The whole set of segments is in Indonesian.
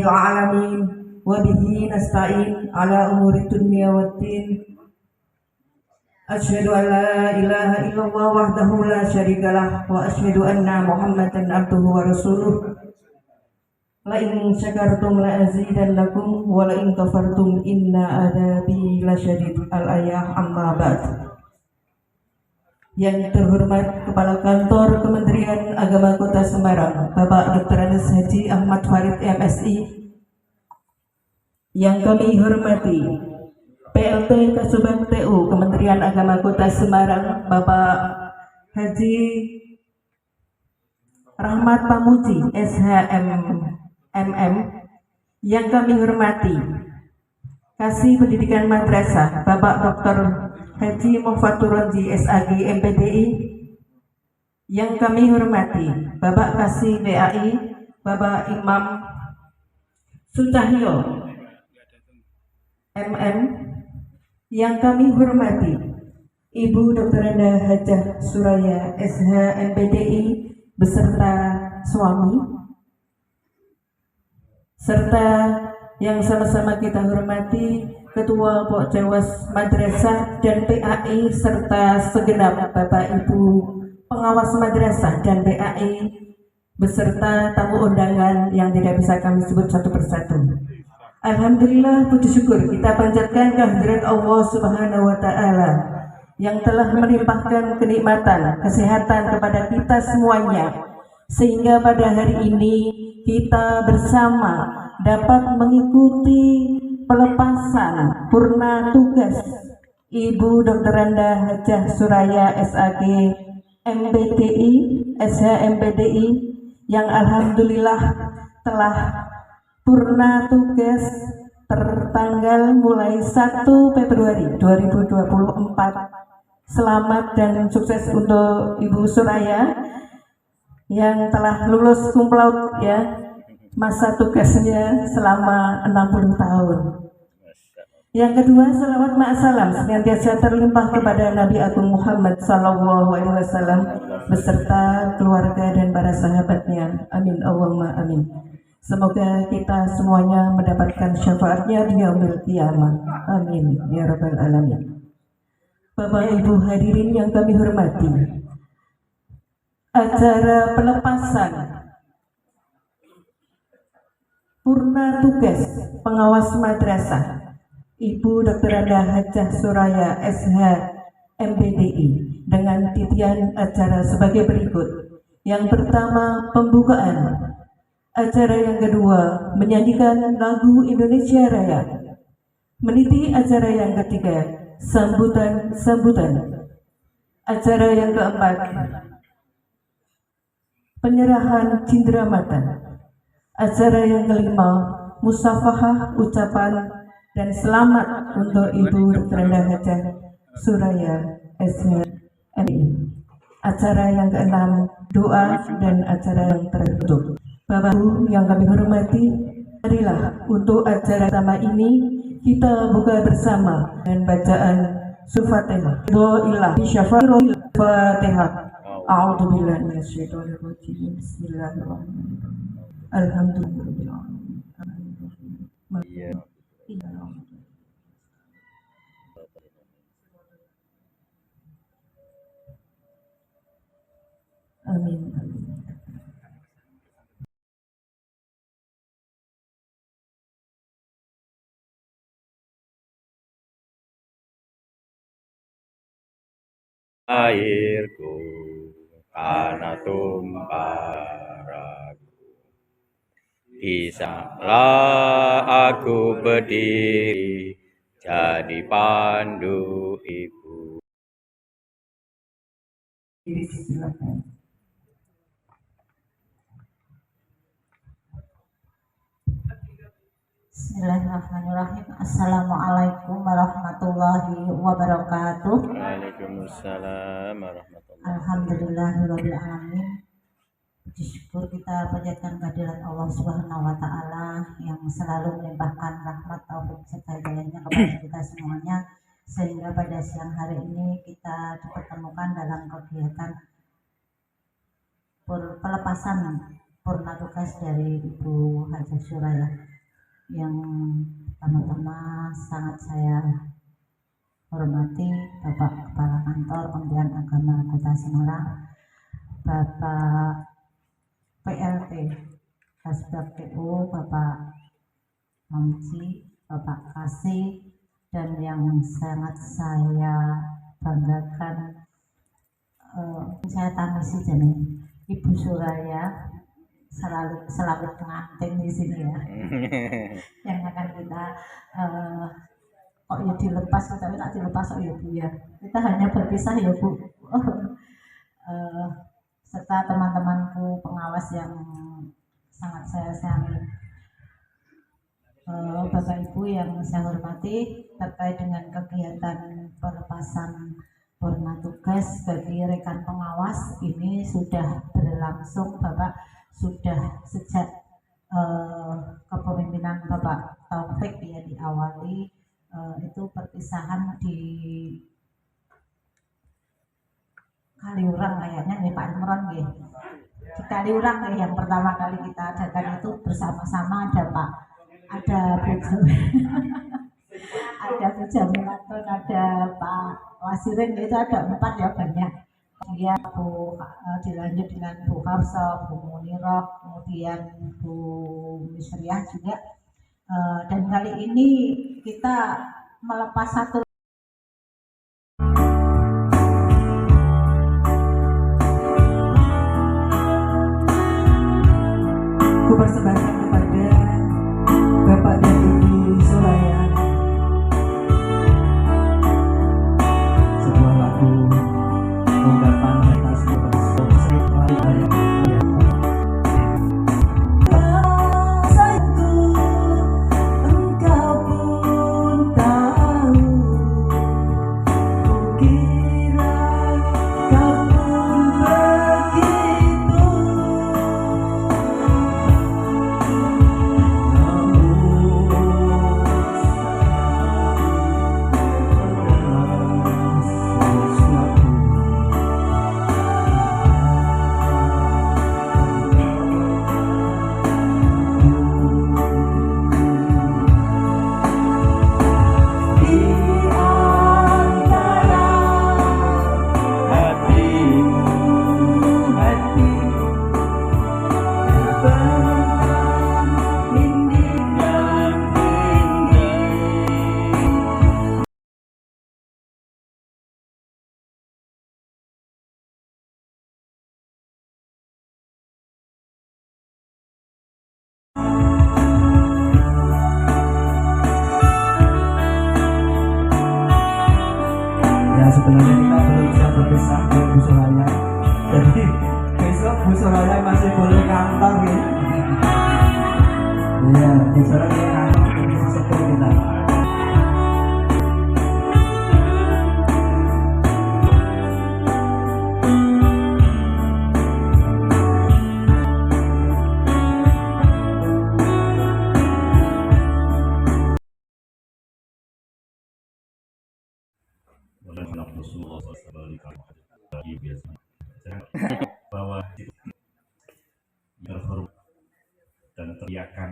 rabbil alamin wa bihi nasta'in ala umuri dunya waddin. Asyhadu an la ilaha illallah wahdahu la syarikalah wa asyhadu anna Muhammadan abduhu wa rasuluh. La in syakartum la azidannakum wa la in kafartum inna adzabi lasyadid. Al-ayah amma ba'd. Yang terhormat Kepala Kantor Kementerian Agama Kota Semarang, Bapak Dr. Andes Haji Ahmad Farid MSI. Yang kami hormati PLT Kasubag TU Kementerian Agama Kota Semarang, Bapak Haji Rahmat Pamuji SHMMM. Yang kami hormati Kasih Pendidikan Madrasah, Bapak Dr. Haji Mufaturroji SAG MPDI. Yang kami hormati Bapak Kasih WAI, Bapak Imam Sucahyo MM. Yang kami hormati Ibu Dr. Enda Hajah Suraya SH MPDI beserta suami, serta yang sama-sama kita hormati Ketua Pokjawas Madrasah dan PAI serta segenap Bapak Ibu pengawas madrasah dan PAI beserta tamu undangan yang tidak bisa kami sebut satu persatu. Alhamdulillah, puji syukur kita panjatkan kehadirat Allah Subhanahu wa Ta'ala yang telah melimpahkan kenikmatan kesehatan kepada kita semuanya, sehingga pada hari ini kita bersama dapat mengikuti pelepasan purna tugas Ibu Dr. Enda Hajah Suraya SAG MPDI SHMPDI yang alhamdulillah telah purna tugas tertanggal mulai 1 Februari 2024. Selamat dan sukses untuk Ibu Suraya yang telah lulus cum laude ya, masa tugasnya selama 60 tahun. Yang kedua, salawat ma'asalam senantiasa terlimpah kepada Nabi Agung Muhammad SAW beserta keluarga dan para sahabatnya. Amin Allahumma amin. Semoga kita semuanya mendapatkan syafaatnya di yaumil qiyamah. Amin ya rabbal alamin. Bapak Ibu hadirin yang kami hormati, acara pelepasan purna tugas pengawas madrasah Ibu Dr. Enda Hajah Suraya SH MPDI dengan titian acara sebagai berikut. Yang pertama, pembukaan. Acara yang kedua, menyanyikan lagu Indonesia Raya. Meniti acara yang ketiga, sambutan. Acara yang keempat, penyerahan cindramata. Acara yang kelima, musafahah ucapan dan selamat untuk Ibu Dr. Enda Hajah Suraya SHMI. Acara yang keenam, doa dan acara yang tertutup. Bapak Ibu yang kami hormati, marilah untuk acara pertama ini kita buka bersama dengan bacaan Al-Fatihah. Al-Fatihah. A'udzubillahi minasyaitonir rajim. Bismillahirrahmanirrahim. Alhamdulillahirabbil alamin. Amin. Airku karena tumpah ragu, bisaklah aku berdiri jadi pandu Ibu. Bismillahirrahmanirrahim. Assalamualaikum warahmatullahi wabarakatuh. Waalaikumsalam warahmatullahi wabarakatuh. Alhamdulillahirabbil alamin. Puji syukur kita panjatkan kehadirat Allah Subhanahu wa Ta'ala yang selalu melimpahkan rahmat taufik serta hidayahnya kepada kita semuanya, sehingga pada siang hari ini kita dipertemukan dalam kegiatan pelepasan purna tugas dari Ibu Hajah Suraya. Yang pertama-tama sangat saya hormati Bapak Kepala Kantor Kementerian Agama Kota Semarang, Bapak PLT Kasbag PU, Bapak Mamci, Bapak Kasih, dan yang sangat saya banggakan, saya tangisi jadi Ibu Suraya selalu pengantin di sini ya, yang akan kita kok ya dilepas, tapi tak dilepas kok ya Bu ya, kita hanya berpisah ya Bu. Serta teman-temanku pengawas yang sangat saya sayangi. Bapak Ibu yang saya hormati, terkait dengan kegiatan pelepasan purna tugas bagi rekan pengawas ini sudah berlangsung Bapak, sudah sejak kepemimpinan Bapak Taufik ya diawali, itu perpisahan di Kaliurang kayaknya nih Pak Imron nih. Di Kaliurang nih yang pertama kali kita adakan itu bersama-sama, ada Bu ada Bu Jamilatun, ada Pak Wasirin, itu ada 4 ya banyak. Kemudian dilanjut dengan Bu Hafsah, Bu Muniroh, kemudian Bu Misriah juga. Dan kali ini kita melepas satu Ku persembahkan kepada Bapak dan Ibu Suraya sebuah lagu ungkapan atas sayangku, engkau pun tahu, kukira kau pun begitu, di antara hatimu, hati terbentang dinding yang tinggi. Ya sebenarnya kita belum bisa berpisah dengan Bu Suraya, jadi besok Bu Suraya masih boleh kantor ya. Iya, Bu Suraya kantor bisa setir kita. Rasulullah SAW bahwa terhormat dan teriakan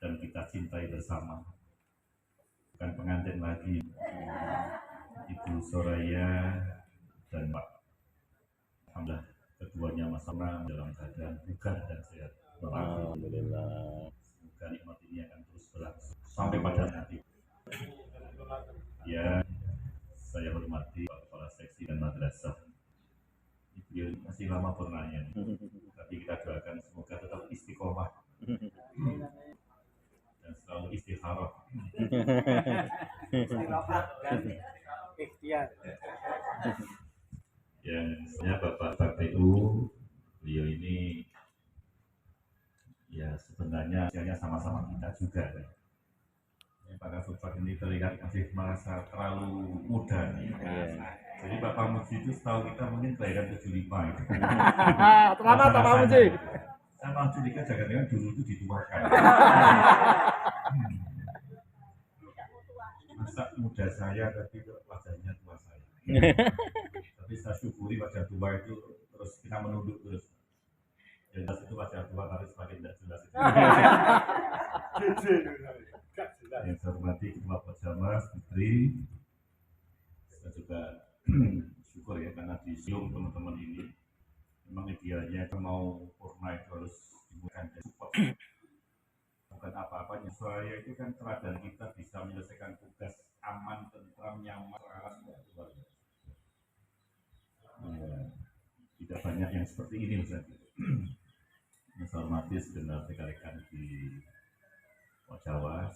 dan kita cintai bersama, bukan pengantin lagi, Ibu Soraya dan Pak. Alhamdulillah keduanya masalah dalam keadaan bugar dan sehat. Alhamdulillah. Semoga nikmat ini akan terus berlangsung sampai pada nanti. Ya, saya hormati Pak Kepala Seksi dan Madrasah. Beliau masih lama purnanya, tapi kita doakan semoga tetap istiqomah dan selalu istikharah. Yang saya Bapak PU, beliau ini ya sebenarnya usianya sama-sama kita juga. Para sobat ini terlihat masih merasa terlalu muda nih. Jadi Bapak Muji itu setahu kita mungkin kelahiran 75 itu. Terlambat Pak Muji. Saya malah curiga jangan-jangan dulu itu dituakan. Masa muda saya tapi wajahnya tua saya. Tapi saya syukuri wajah tua itu terus kita menunduk terus. Yang jelas itu wajah tua tapi semakin tidak jelas itu. Yang saya hormati Ketua Pojama, Fitri, saya juga syukur ya karena di Zoom teman-teman ini memang idealnya itu mau purna itu harus dimulakan dan support. Bukan apa-apanya, saya itu kan teladan kita bisa menyelesaikan tugas aman, tentram, nyaman, terarah, luar biasa. Tidak banyak yang seperti ini misalnya. Saya hormati segenap rekan-rekan di Jawa,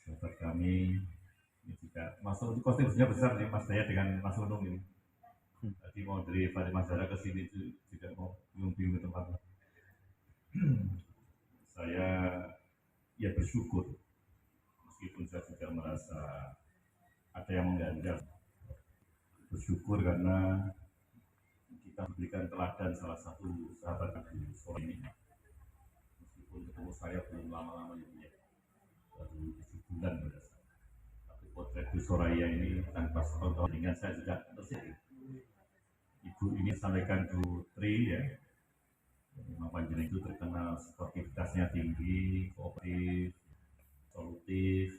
sahabat kami ini juga masuk di kontribusinya besar nih Mas Daya dengan Mas Unung ini. Tadi mau dari Pak Mazara ke sini juga mau bingung-bingung tempatnya. Saya ya bersyukur meskipun saya juga merasa ada yang mengganjal. Bersyukur karena kita memberikan teladan salah satu sahabat kami sore ini. Meskipun ketemu saya belum lama-lama ya, baru 7 bulan berdasar. Tapi potret Bu Soraya ini tanpa sepengetahuan dengan saya juga tersirat. Ibu ini sampaikan Bu Tri ya, memang panjenengan itu terkenal sportivitasnya tinggi, kooperatif, solutif,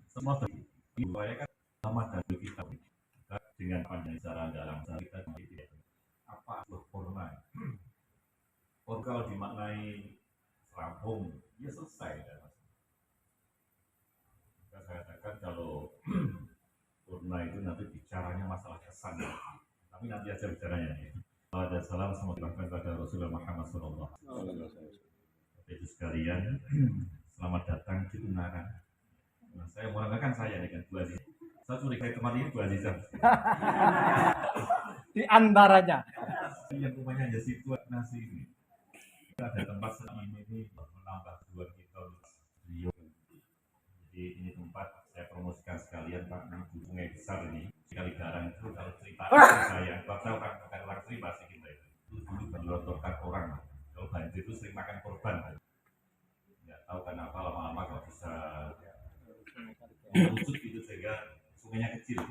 semua terjadi. Ibu saya kan lama dari kita dengan panjang cara dalam kita tidak apa purna. Kalau dimaknai rampung, ya selesai kan Mas. Saya katakan kalau purna itu nanti bicaranya masalah kesan, tapi nanti aja bicaranya ya. Dan salam semoga kepada Rasulullah Muhammad SAW. Bapak Ibu sekalian, selamat datang di Ungaran. Nah, saya merangkakan saya dengan Bu Aziz. Saya curiga teman ini Bu Aziz. Di antaranya. Yang rumahnya hanya situ nasi ini. Kita ada tempat seni ini menambah dua kita beliau. Jadi ini tempat saya promosikan sekalian Pak, di sungai besar ini. Sekali garang itu kalau cerita saya, saya orang cerita sih kita itu dulu melontorkan orang. Kalau banjir itu sering makan korban. Nggak tahu kenapa lama-lama kalau bisa melucut gitu sehingga sungainya kecil.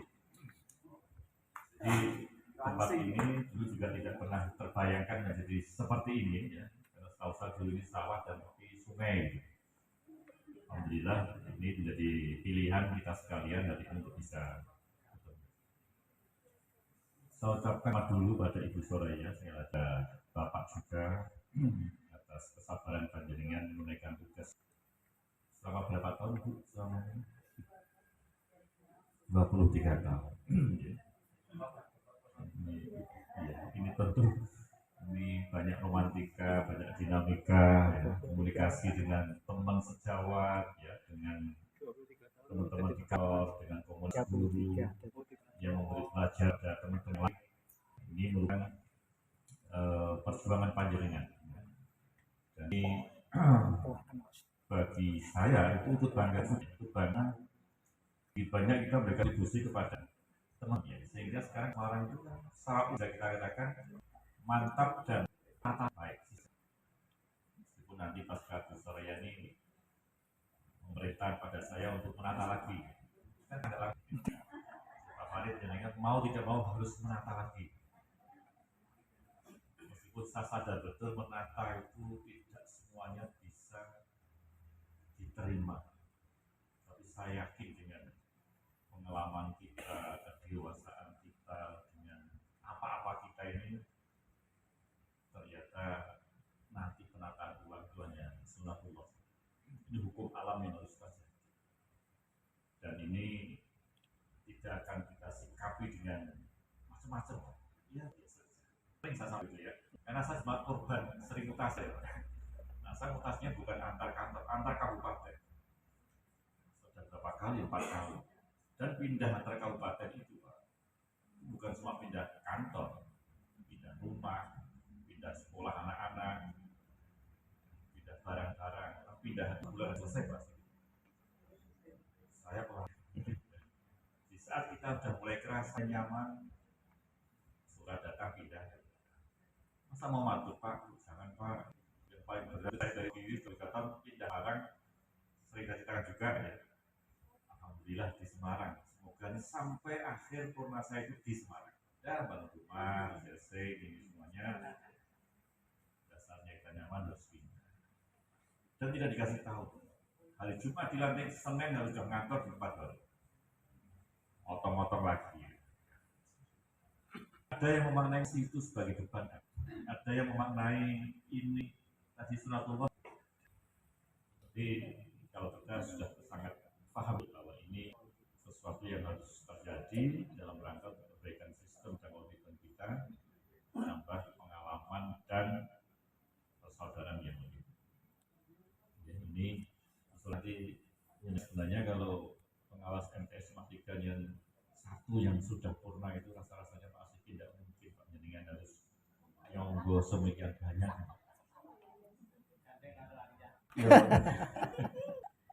Jadi tempat ini dulu juga tidak pernah terbayangkan menjadi seperti ini ya. Karena setahu saya dulu ini sawah dan tepi sungai. Alhamdulillah ini menjadi pilihan kita sekalian dari untuk bisa. Saya ucapkan dulu pada Ibu Soraya, saya ada Bapak juga atas kesabaran panjenengan menunaikan tugas. Selama berapa tahun Bu? Selama 23 tahun. Ini tentu ini banyak romantika, banyak dinamika, ya, komunikasi dengan teman sejawat, ya, dengan teman-teman di kantor, dengan komunitas guru yang memberi pelajar dan teman-teman lain. Ini merupakan perjuangan panjenengan. Jadi bagi saya itu ikut bangga juga, ikut bangga. Banyak kita memberikan kontribusi kepada teman-teman, sehingga sekarang orang itu sangat bisa kita katakan mantap dan mata baik. Meskipun nanti pasca Bu Soraya ini memerintah pada saya untuk menata lagi, kan ada lagi. Pak Farid jangan mau tidak mau harus menata lagi. Meskipun saya sadar betul menata itu tidak semuanya bisa diterima, tapi saya yakin dengan pengalaman kita, kedewasaan kita, dengan apa-apa kita ini ternyata nanti penataan ulang itu hanya sunatullah. Ini hukum alam yang harus kita jaga. Dan ini tidak akan kita sikapi dengan macam-macam. Ya biasa. Sering saya sampaikan ya. Karena saya sebagai korban sering mutasi. Nah, saya mutasinya bukan antar kantor, antar kabupaten. Sudah berapa kali? 4 kali. Dan pindah antar kabupaten itu Pak, bukan cuma pindah kantor, pindah rumah, pindah sekolah anak-anak, pindah barang-barang, pindah bulan selesai Pak. Saya pernah di saat kita sudah mulai kerasa nyaman, surat datang pindah. Masa mau masuk Pak? Jangan Pak. Yang paling berat saya dari diri berkata pindah barang sering kasih tangan juga ya. Alhamdulillah di Semarang. Semoga ini sampai akhir purna saya itu di Semarang. Ya, bangun rumah, CC, ini semuanya dasarnya kita nyaman harus pindah. Dan tidak dikasih tahu. Hari Jumat dilantik, Senin harus sudah ngantor di tempat baru. Motor-motor lagi. Ada yang memaknai situ sebagai beban. Ada yang memaknai ini tadi sunatullah. Jadi kalau kita sudah sangat paham bahwa ini sesuatu yang harus terjadi dalam rangka perbaikan sistem dan komitmen kita, menambah pengalaman dan persaudaraan yang lebih. Jadi ini nanti sebenarnya kalau pengawas MTS memastikan yang satu yang sudah purna itu rasa-rasanya masih tidak mungkin Pak, dengan harus nyonggo semikian banyak. Ya.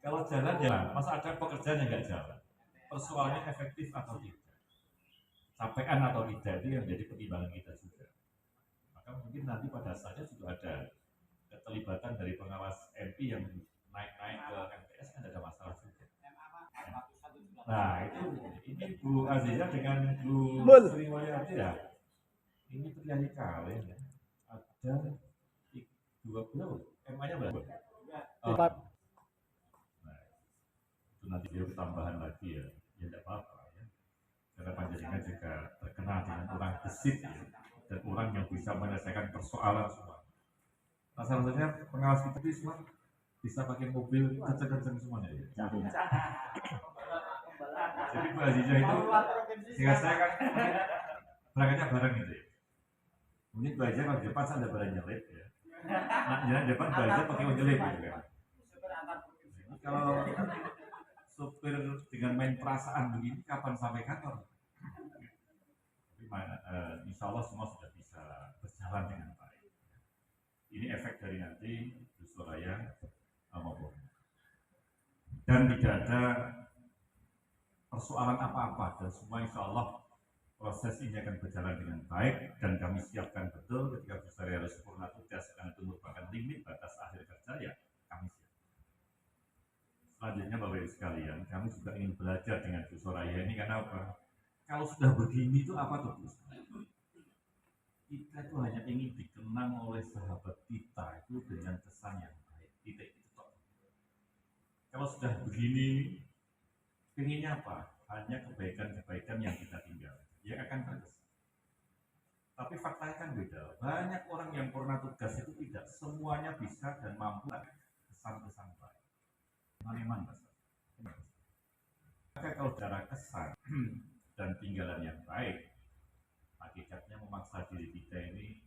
Kalau jalan ya, masa ada pekerjaan yang nggak jalan? Persoalannya efektif atau tidak, capean atau tidak, itu yang menjadi pertimbangan kita juga. Maka mungkin nanti pada saatnya juga ada keterlibatan dari pengawas MP yang naik-naik ke MTS, kan ada masalah juga. Nah itu, ini Bu Aziza dengan Bu Sri Wahyati ya, ini terjadi kali ya. Ada 20, MA-nya berapa? Empat. Nah, itu nanti dia tambahan lagi ya tidak apa-apa ya. Karena panjenengan juga terkenal dengan orang gesit ya, dan orang yang bisa menyelesaikan persoalan semua. Nah, salah satunya pengawas kita itu semua bisa pakai mobil kenceng-kenceng semuanya ya. Jadi Bu Aziza itu, sehingga saya kan berangkatnya bareng gitu ya. Mungkin Bu Aziza kalau di depan saya ada barang nyelip ya. Nah, jalan depan Bu Aziza pakai nyelip gitu kan. Kalau supir dengan main perasaan begini, kapan sampai kantor? Insya Allah semua sudah bisa berjalan dengan baik. Ini efek dari nanti di Suraya maupun. Dan tidak ada persoalan apa-apa, dan semua insya Allah proses ini akan berjalan dengan baik, dan kami siapkan betul ketika Bu Suraya harus sempurna tugas karena itu merupakan limit batas akhir kerja ya kami siap. Selanjutnya Bapak Ibu sekalian, kami juga ingin belajar dengan Bu Suraya ini karena apa? Kalau sudah begini itu apa tuh Bu? Kita itu hanya ingin dikenang oleh sahabat kita itu dengan kesan yang baik. Titik itu. Kalau sudah begini, inginnya apa? Hanya kebaikan-kebaikan yang kita tinggal, yang akan terus. Tapi faktanya kan beda. Banyak orang yang purna tugas itu tidak semuanya bisa dan mampu kesan-kesan baik. Maniman Mas. Maka kalau secara kesan dan tinggalan yang baik, hakikatnya memaksa diri kita ini,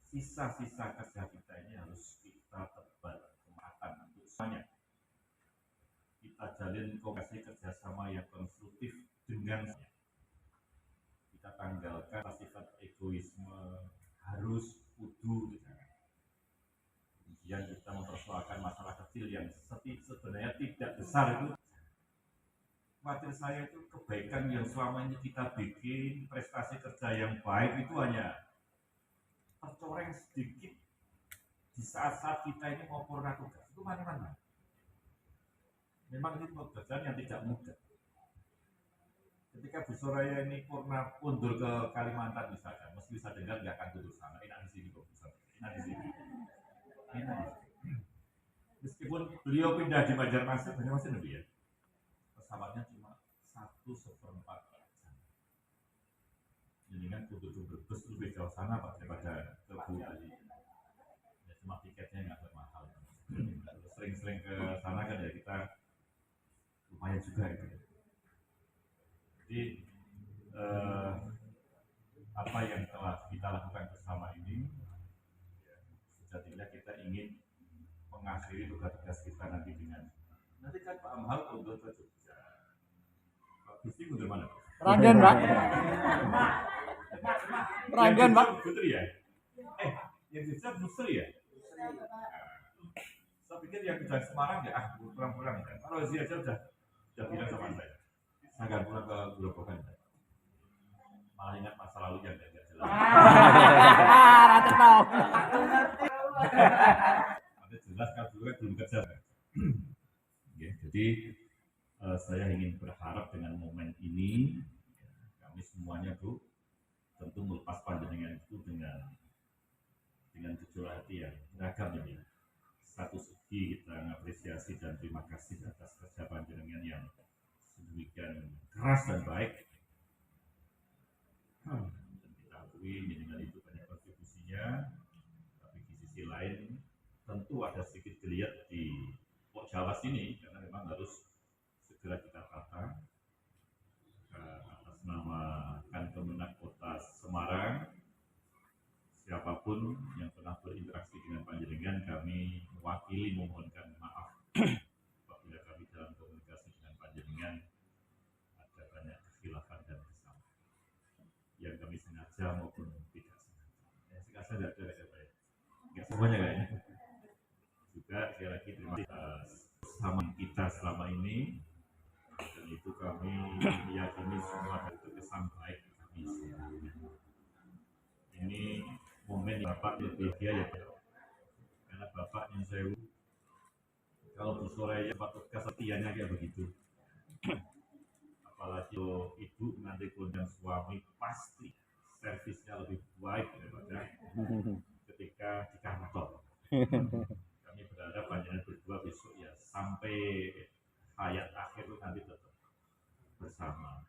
sisa-sisa kerja kita ini harus kita tebar kemaatan untuk semuanya. Kita jalin komunikasi kerjasama yang konstruktif dengan kita tanggalkan sifat egoisme, harus, kudu, gitu. Kemudian kita mempersoalkan masalah kecil yang sebenarnya tidak besar itu. Khawatir saya itu kebaikan yang selama ini kita bikin, prestasi kerja yang baik itu hanya tercoreng sedikit di saat-saat kita ini mau purna tugas. Itu mana-mana. Memang ini pekerjaan yang tidak mudah. Ketika Bu Suraya ini purna undur ke Kalimantan misalkan, mesti bisa dengar nggak akan tutur sana. Enak di sini kok, enak di sini. Enak. Meskipun beliau pindah di Banjarmasin lebih ya. Pesawatnya cuma 1/4 jam. Jadi kan tutur Brebes lebih jauh sana Pak daripada ke Bu tadi. Ya, cuma tiketnya nggak termahal. Sering-sering ke sana kan ya kita lumayan juga itu. Jadi apa yang telah kita lakukan bersama ini, ya, sejatinya kita ingin mengakhiri tugas-tugas kita nanti dengan nanti kan Pak Amhal untuk ke Jogja. Pak Gusti untuk mana? Ranggen, Pak. Ranggen, Pak. Putri ya? Yang Jogja Putri ya? Saya pikir yang di Semarang ya, pulang-pulang ya. Kalau di aja udah bilang sama saya akan pulang ke Grobogan. Malah ingat masa lalu yang tidak jelas. Rata tahu. Ada jelas kan dulu kan belum kerja. Ya, jadi saya ingin berharap dengan momen ini kami semuanya Bu tentu melepas panjenengan itu dengan jujur hati yang beragam ini. Satu segi kita mengapresiasi dan terima kasih atas kerja panjenengan yang sedemikian keras dan baik. Dan kita akui dengan itu banyak kontribusinya, tapi di sisi lain tentu ada sedikit geliat di Pok Jawa sini karena memang harus segera kita tata atas nama Kemenak Kota Semarang. Siapapun yang pernah berinteraksi dengan panjenengan, kami mewakili memohonkan maaf apabila kami dalam komunikasi dengan panjenengan ada banyak kekhilafan dan kesalahan yang kami sengaja maupun tidak sengaja. Sengaja tidak ada ya, nggak semuanya kayaknya. Juga sekali lagi terima kasih atas bersama kita selama ini, dan itu kami meyakini semua dari kesan baik kami semuanya. Ini momen Bapak lebih bahagia ya, karena Bapak yang saya kalau Bu Soraya patut kesetiaannya kayak begitu, apalagi ibu nanti pun dan suami pasti servisnya lebih baik daripada ketika di kantor. Kami berharap panjenengan berdua besok ya sampai hayat akhir itu nanti tetap bersama.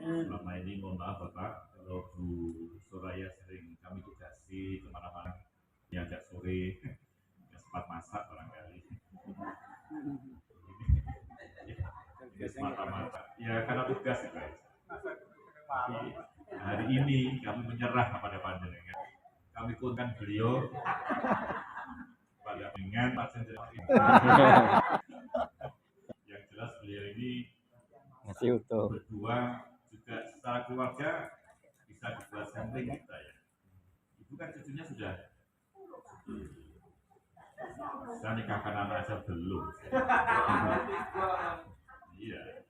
Selama ini mohon maaf Bapak, kalau Bu Soraya sering kami tugasi kemana-mana, ya agak sore, nggak sempat masak barangkali. Ya semata-mata, ya karena tugas itu. Tapi hari ini kami menyerah kepada panjenengan. Kami kurangkan beliau pada dengan panjenengan. Yang jelas beliau ini Masih utuh. berdua juga secara keluarga bisa dibuat sampling kita ya. Ibu kan cucunya sudah saya nikahkan anak saya belum. Iya.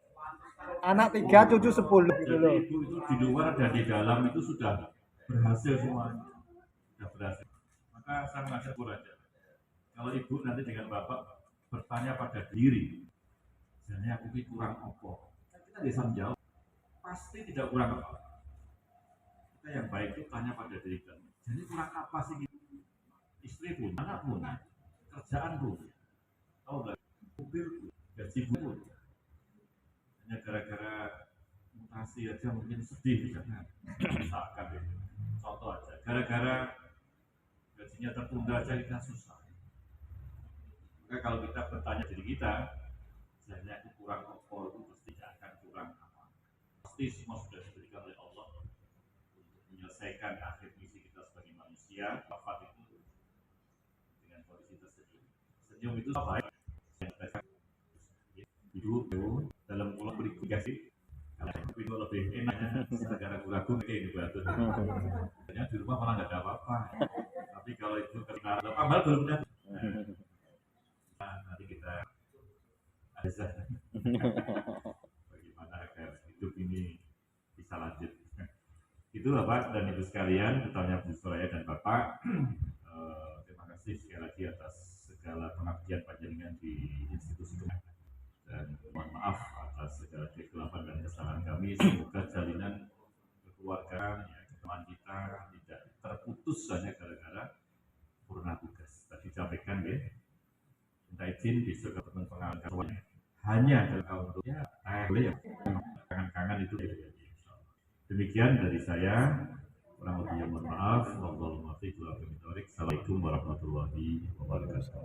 Anak 3, cucu 10 gitu loh. Jadi ibu itu di luar dan di dalam itu sudah berhasil semuanya, sudah berhasil. Maka saya mengajak aja. Kalau ibu nanti dengan bapak bertanya pada diri, jadi aku ini kurang apa? Kita bisa menjawab, pasti tidak kurang apa. Kita yang baik itu tanya pada diri kita. Jadi kurang apa sih? Istri pun, anak pun, kerjaan pun, tahu nggak? Mobil, gaji pun. Hanya gara-gara mutasi aja mungkin sedih misalnya. Misalkan itu, contoh aja. Gara-gara gajinya tertunda aja kita susah. Maka kalau kita bertanya diri kita, sebenarnya aku kurang apa, itu pasti tidak akan kurang apa. Pasti semua sudah diberikan oleh Allah untuk menyelesaikan akhir misi kita sebagai manusia. Wafat itu dengan kondisi tersenyum. Senyum itu baik. Hidup dalam pulau berikutasi, itu lebih enaknya negara ragu kayak gitu batu. Hanya di rumah malah nggak ada apa-apa. Tapi kalau itu ketika amal belum ada. Nanti kita ada bagaimana agar hidup ini bisa lanjut. Itu Bapak dan Ibu sekalian, bertanya Bu Soraya dan Bapak. Terima kasih sekali lagi atas segala pengabdian panjenengan di institusi ini. Dan mohon maaf atas segala kekhilafan dan kesalahan kami. Semoga jalinan kekeluargaan, ya, teman kita tidak terputus hanya gara-gara purna tugas. Tadi sampaikan ya, minta izin besok ke teman pengalaman hanya kalau untuk ya, boleh ya, kangen-kangen itu ya. Demikian dari saya. Kurang lebihnya mohon maaf. Wassalamualaikum warahmatullahi wabarakatuh.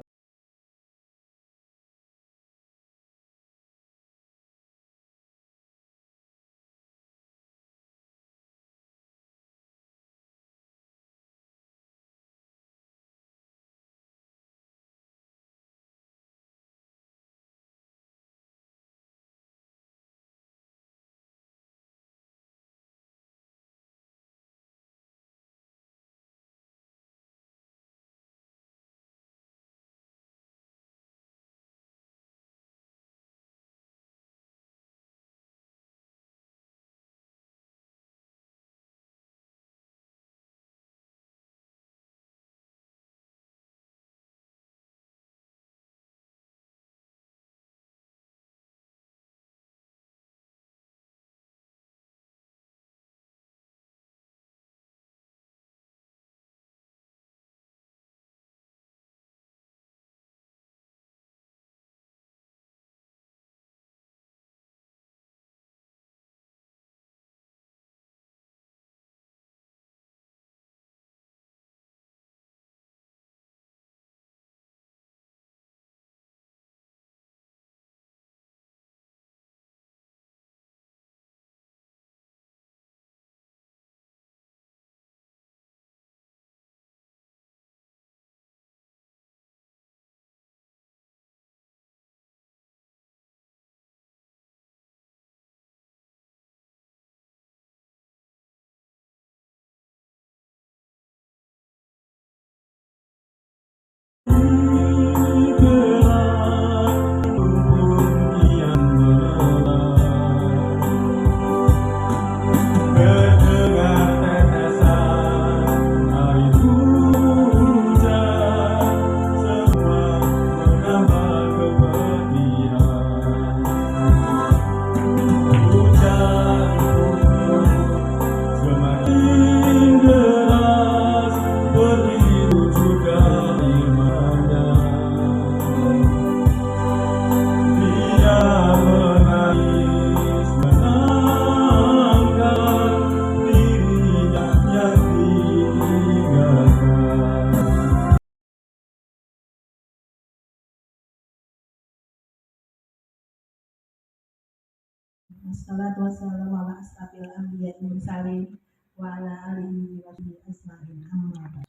Wassalatu wassalamu ala asrafil anbiya'i wal mursalin wa ala alihi wa sahbihi ajma'in. Amma ba'd.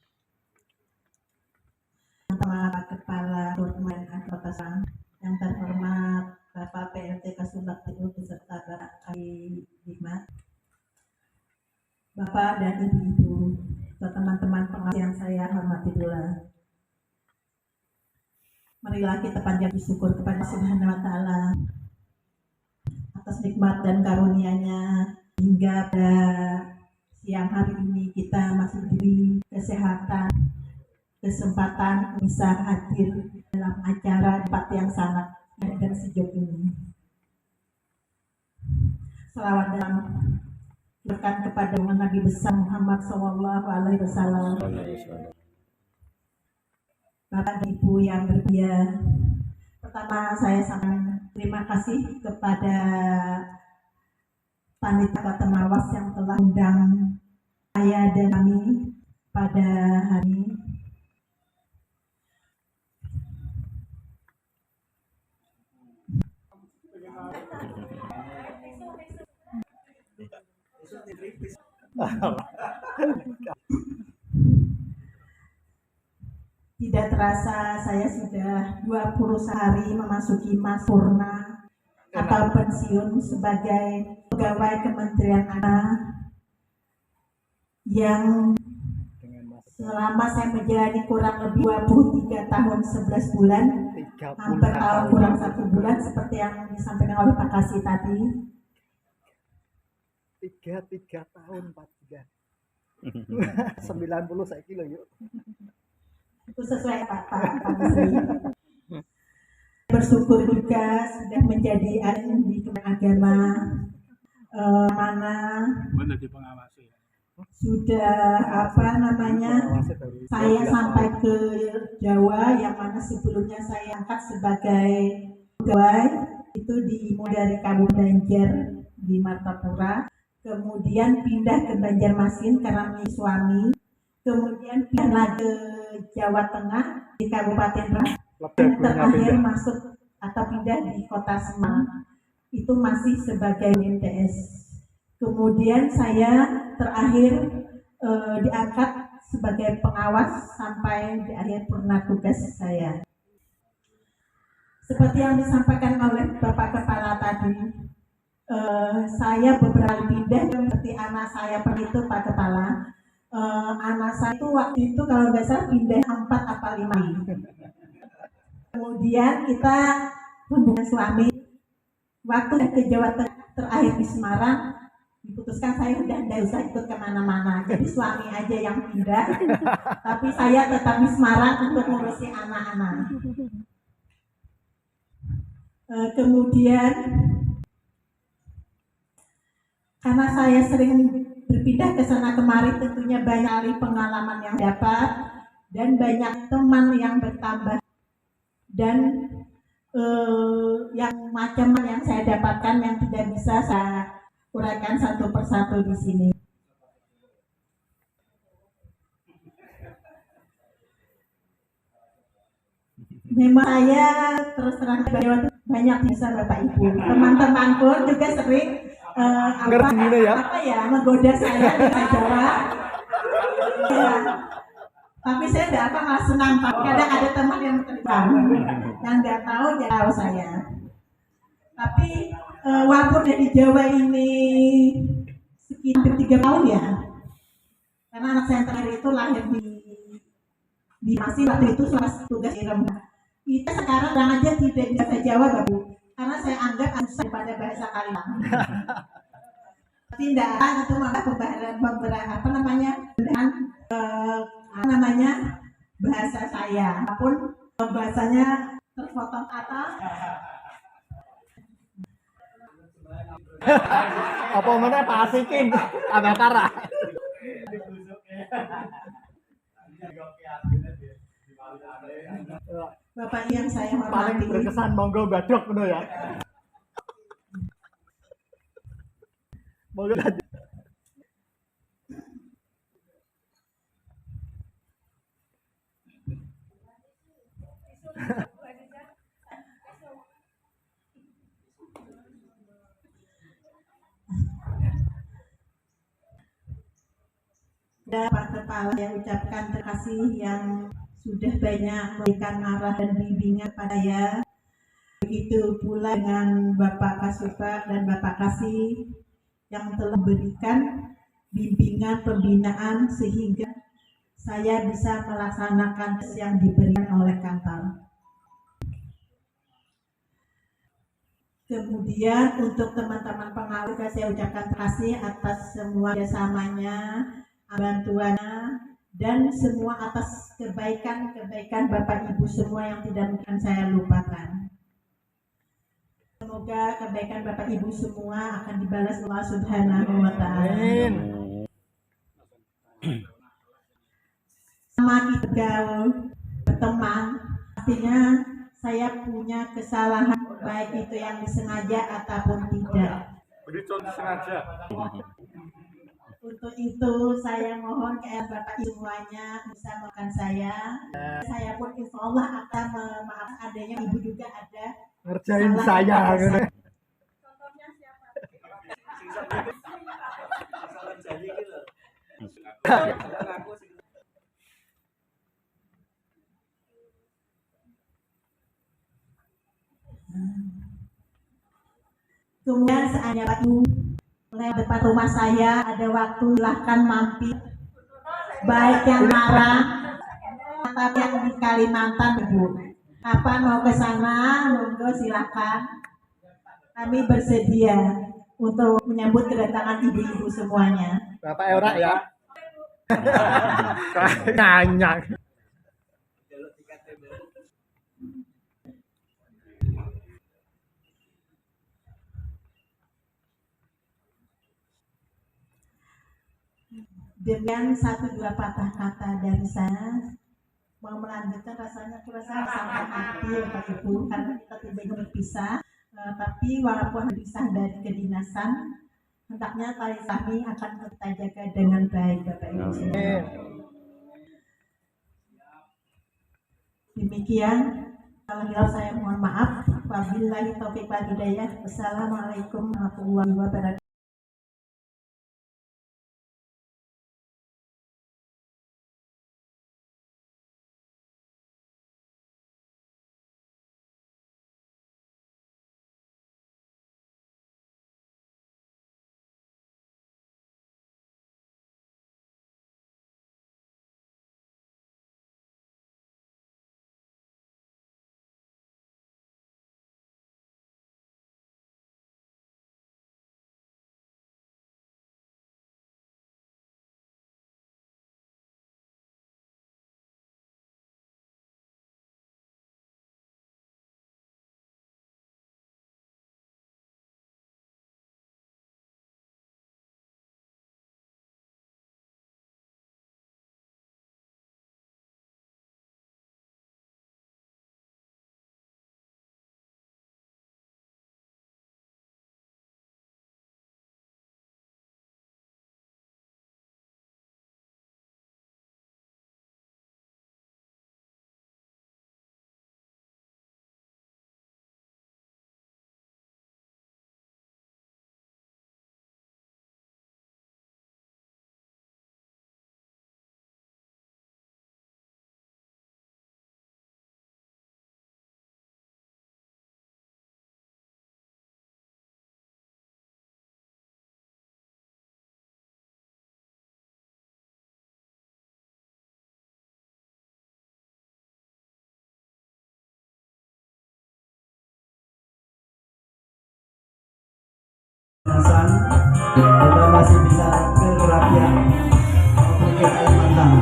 Para Kepala Dorman Advokasi yang terhormat Bapak PLT Kasubag TU beserta Bapak Kali Hikmat, Bapak dan Ibu-ibu, teman-teman pengawas yang saya hormati pula. Marilah kita panjatkan syukur kepada Subhanahu wa Ta'ala atas nikmat dan karunia-Nya hingga pada siang hari ini kita masih diberi kesehatan, kesempatan bisa hadir dalam acara debat yang sangat dan sejuk ini. Selawat dan berkat kepada Nabi besar Muhammad SAW. Bapak dan Ibu yang berbahagia, pertama saya sampaikan terima kasih kepada panitia Temawas yang telah undang saya dan kami pada hari ini. Tidak terasa saya sudah 20 hari memasuki masa purna atau pensiun sebagai pegawai Kementerian Agama yang selama saya menjalani kurang lebih 23 tahun 11 bulan, hampir tahun kurang 1 bulan seperti yang disampaikan oleh Pak Kasih tadi. 3 tahun 43 90 saya kilo yuk. Itu sesuai Pak Kasih. Bersyukur juga sudah menjadi alim di Kementerian Agama, mana sudah saya sampai ke Jawa yang mana sebelumnya saya angkat sebagai pegawai itu dari Kabupaten Banjar di Martapura, kemudian pindah ke Banjarmasin karena punya suami, kemudian pindah lagi ke Jawa Tengah di Kabupaten Rembang, dan terakhir masuk atau pindah di Kota Semarang itu masih sebagai MTS. Kemudian saya terakhir diangkat sebagai pengawas sampai di akhir purna tugas saya. Seperti yang disampaikan oleh Bapak Kepala tadi, saya beberapa pindah seperti anak saya itu Pak Kepala. Anak saya itu waktu itu kalau nggak salah pindah 4 atau 5. Kemudian kita hubungan suami waktu ke Jawa Tengah terakhir di Semarang, diputuskan saya udah tidak usah ikut kemana-mana, jadi suami aja yang pindah, tapi saya tetap di Semarang untuk ngurusi anak-anak. Kemudian karena saya sering berpindah ke sana kemari, tentunya banyak kali pengalaman yang dapat dan banyak teman yang bertambah, dan yang macam yang saya dapatkan yang tidak bisa saya uraikan satu persatu di sini. Memang saya terus terang banyak bisa Bapak Ibu, teman-teman pun juga sering menggoda saya dengan Jawa. Ya. Tapi saya tidak langsung nampak. Kadang ada teman yang terbang, yang nggak tahu dia tahu saya. Tapi walaupun dari Jawa ini sekitar 3 tahun ya, karena anak saya yang terakhir itu lahir di masih waktu itu selama tugas di Rembang. Kita sekarang aja tidak bisa Jawa Bapak, karena saya anggap susah pada bahasa Kalimantan. Tapi tidak itu malah bahasa saya, apapun bahasanya terpotong kata. Apa mana Pak Asikin Abakara. Bapak yang saya hormati, Paling berkesan monggo badok ngono ya. Monggo lanjut. Pak Kepala yang ucapkan terima kasih yang sudah banyak memberikan arah dan bimbingan pada saya. Begitu pula dengan Bapak Kasubag dan Bapak Kasih yang telah memberikan bimbingan pembinaan sehingga saya bisa melaksanakan yang diberikan oleh kantor. Kemudian untuk teman-teman pengawal saya ucapkan terima kasih atas semua kerjasamanya, bantuannya, dan semua atas kebaikan-kebaikan Bapak Ibu semua yang tidak mungkin saya lupakan. Semoga kebaikan Bapak Ibu semua akan dibalas Allah Subhanahu wa Ta'ala. Sama kita gaul, berteman, artinya saya punya kesalahan baik itu yang disengaja ataupun tidak. Untuk itu saya mohon ke Bapak Ibu semuanya bisa makan saya. Saya pun insya Allah akan memaafkan adanya Ibu juga ada Ngerjain saya gitu. Contohnya siapa? Kemudian seandainya Pak Ibu lewat depan rumah saya ada waktu silahkan mampir, baik yang marah atau yang di Kalimantan Ibu. Apa mau ke sana, monggo silakan. Kami bersedia untuk menyambut kedatangan ibu-ibu semuanya. Bapak Eura ya. Nyanyak. Dengan satu dua patah kata dari saya, mau melanjutkan rasanya kurasa sampai hati Bapak Ibu karena kita tidak berpisah, tapi walaupun berpisah dari kedinasan, hendaknya tali kami akan kita jaga dengan baik Bapak Ibu semua. Demikian, kalau saya mohon maaf. Wabillahi taufiq wal hidayah. Wassalamualaikum warahmatullahi wabarakatuh. Hasan, kita masih bisa ke Rakyat maupun ke Kalimantan.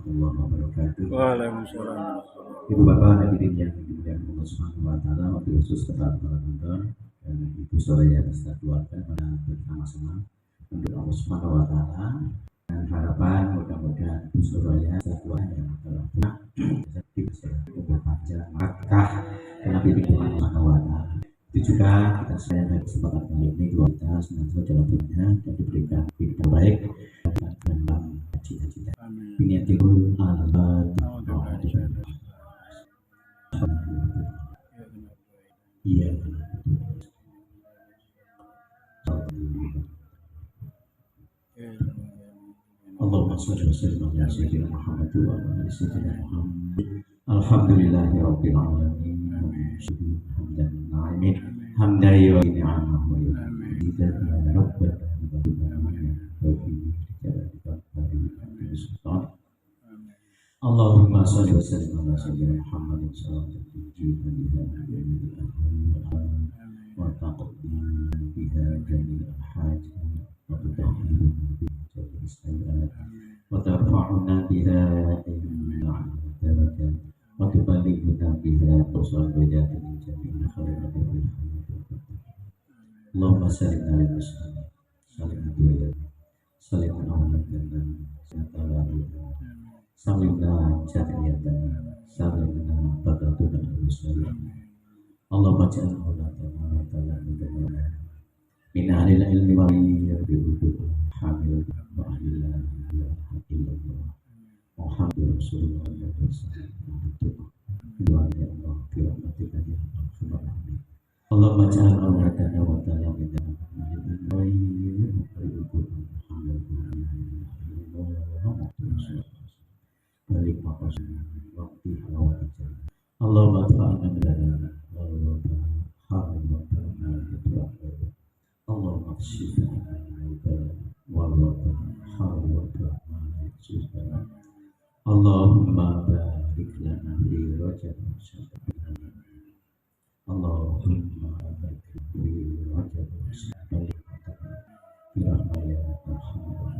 warahmatullahi wabarakatuh. Waalaikumsalam. Ibu bapak hadirin yang dimuliakan Allah Subhanahu wa taala, wabil khusus kepada Ramadan dan Ibu Soraya beserta keluarga bersama-sama untuk Allah Subhanahu wa taala, dan harapan mudah-mudahan Ibu Soraya beserta keluarga yang telah pulang bisa umur panjang Makkah dengan bimbingan Tuhan Subhanahu wa taala. Itu juga kita sayang dari kesempatan kali ini kita senantiasa dalam dunia dan diberikan hidup baik dan dalam cita-cita. Biniatikul Iya. Allahumma shalli wa sallim ala sayyidina Muhammad wa ala sayyidina Muhammad. Alhamdulillahirabbil alamin. Hamdan na'imin. Hamdan wa ni'amahu wa ya rabbana Allahumma shalli wa sallim ala sayyidina Muhammad sallallahu alaihi wa taqabbal biha jami'al hajat wa tutahhiruna biha jami'as sayyi'at wa tarfa'una biha ila darajat wa tuballighuna biha aqsal darajat min jami'il khairat wal hayat. Allahumma salli ala muslimin sallim ala sallim ala salimna jami'atan salimna batatuna al-muslimin. Allahumma ja'al auladana wa talamidana min ahlil ilmi wa yabduhu hamil wa ahlil ilaha illallah Muhammadur Rasulullah wa Allah firmatika ya Rahman. Allahumma ja'al auladana wa talamidana min yabduhu hamil wa balik makasih waktu hawa bicara. Allahumma ta'ala medana walwata harwata nalidwa. Allahumma kshifa walwata harwata nalidwa. Allahumma barik lana fi rajab syabban. Allahumma barik fi rajab syabban. Birahmaya arhamar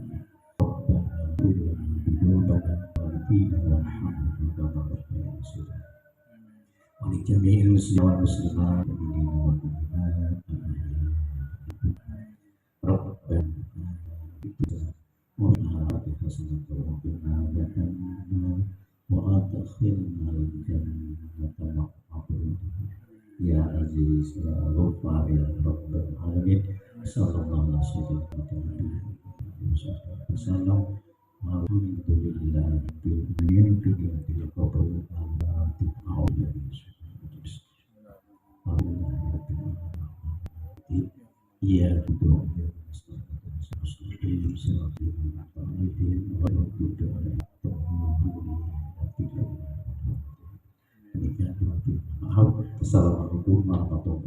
Rabbana birlana bidubana walidina warhamna kama rabbana sirra. Wali jami'il muslimin wal muslimat mu'minina wal mu'minat. Rabbana wa hasanatan wa qina adzabannar wa adkhilna al-jannata ma'al ya aziz ya ghaffar ya rabbal alamin. Sallallahu alaihi wasallam. Alhamdulillah bil qabul iya Assalamualaikum warahmatullahi